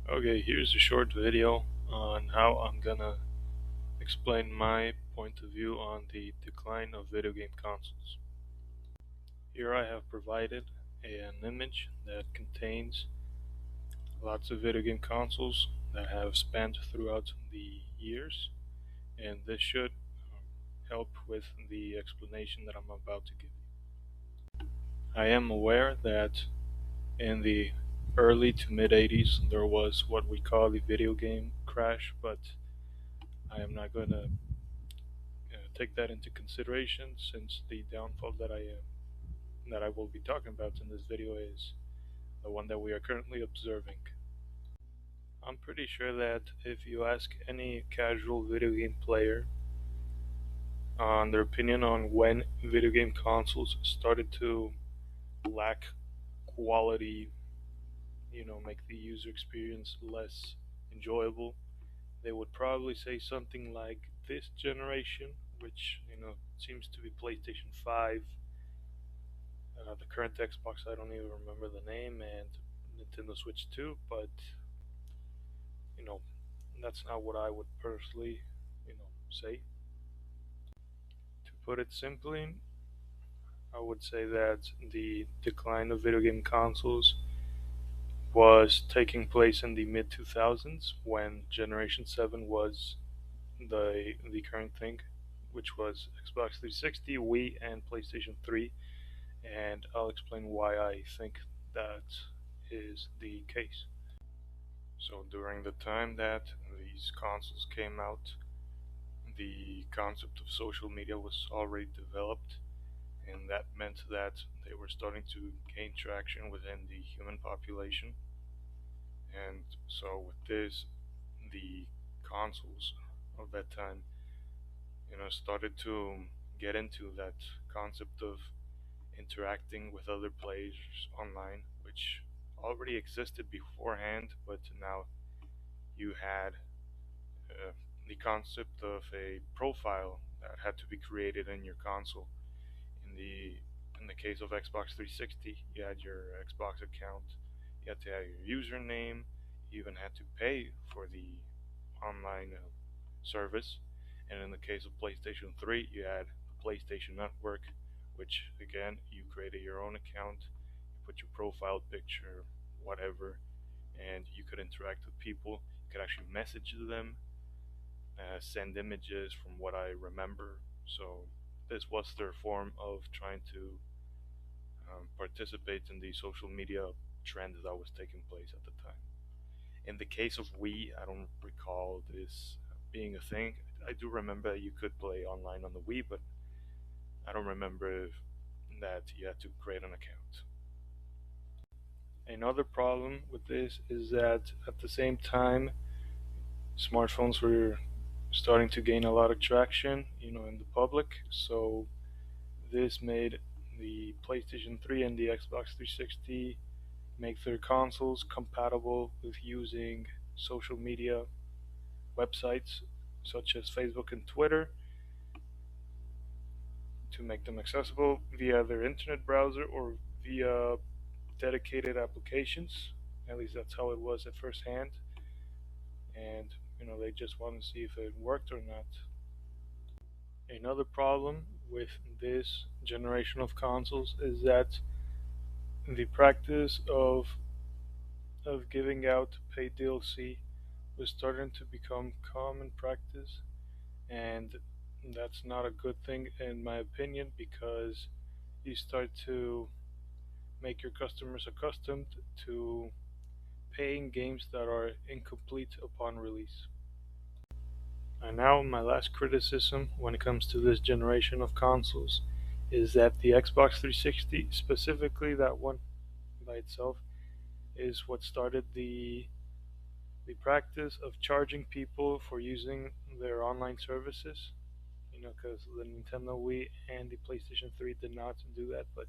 Okay, here's a short video on how I'm gonna explain my point of view on the decline of video game consoles. Here I have provided an image that contains lots of video game consoles that have spanned throughout the years, and this should help with the explanation that I'm about to give you. I am aware that in the early to mid 80s there was what we call the video game crash, but I am not going to take that into consideration since the downfall that I will be talking about in this video is the one that we are currently observing. I'm pretty sure that if you ask any casual video game player on their opinion on when video game consoles started to lack quality, make the user experience less enjoyable, they would probably say something like this generation, which seems to be PlayStation 5, the current Xbox, I don't even remember the name, and Nintendo Switch 2, but you know, that's not what I would personally, say. To put it simply, I would say that the decline of video game consoles was taking place in the mid 2000s when Generation 7 was the current thing, which was Xbox 360, Wii, and PlayStation 3, and I'll explain why I think that is the case. So during the time that these consoles came out, the concept of social media was already developed, and that meant that they were starting to gain traction within the human population. And so with this, the consoles of that time, started to get into that concept of interacting with other players online, which already existed beforehand, but now you had uh, the concept of a profile that had to be created in your console. In the in the case of Xbox 360, you had your Xbox account, you had to have your username, you even had to pay for the online service. And in the case of PlayStation 3, you had the PlayStation Network, which again, you created your own account, you put your profile picture, whatever, and you could interact with people. You could actually message them, send images from what I remember. So this was their form of trying to participate in the social media trend that was taking place at the time. In the case of Wii, I don't recall this being a thing. I do remember you could play online on the Wii, but I don't remember that you had to create an account. Another problem with this is that at the same time, smartphones were starting to gain a lot of traction, in the public. So this made the PlayStation 3 and the Xbox 360 make their consoles compatible with using social media websites such as Facebook and Twitter to make them accessible via their internet browser or via dedicated applications. At least that's how it was at first hand. And they just want to see if it worked or not. Another problem with this generation of consoles is that the practice of giving out paid DLC was starting to become common practice, and that's not a good thing in my opinion because you start to make your customers accustomed to paying games that are incomplete upon release. And now, my last criticism when it comes to this generation of consoles is that the Xbox 360, specifically that one by itself, is what started the practice of charging people for using their online services. Because the Nintendo Wii and the PlayStation 3 did not do that, but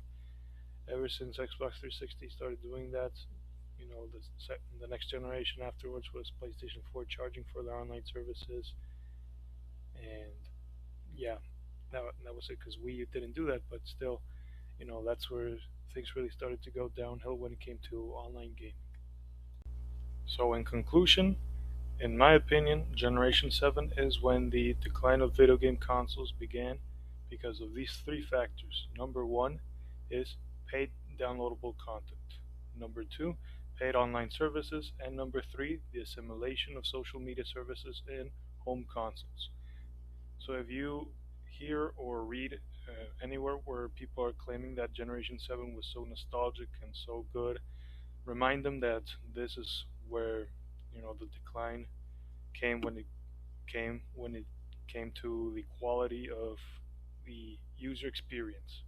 ever since Xbox 360 started doing that, the next generation afterwards was PlayStation 4 charging for their online services, and yeah, that was it. Because Wii didn't do that, but still, that's where things really started to go downhill when it came to online gaming. So in conclusion, in my opinion, Generation 7 is when the decline of video game consoles began because of these three factors. Number one is paid downloadable content. Number two, paid online services. And number three, the assimilation of social media services in home consoles. So if you hear or read anywhere where people are claiming that Generation 7 was so nostalgic and so good, remind them that this is where the decline came when it came to the quality of the user experience.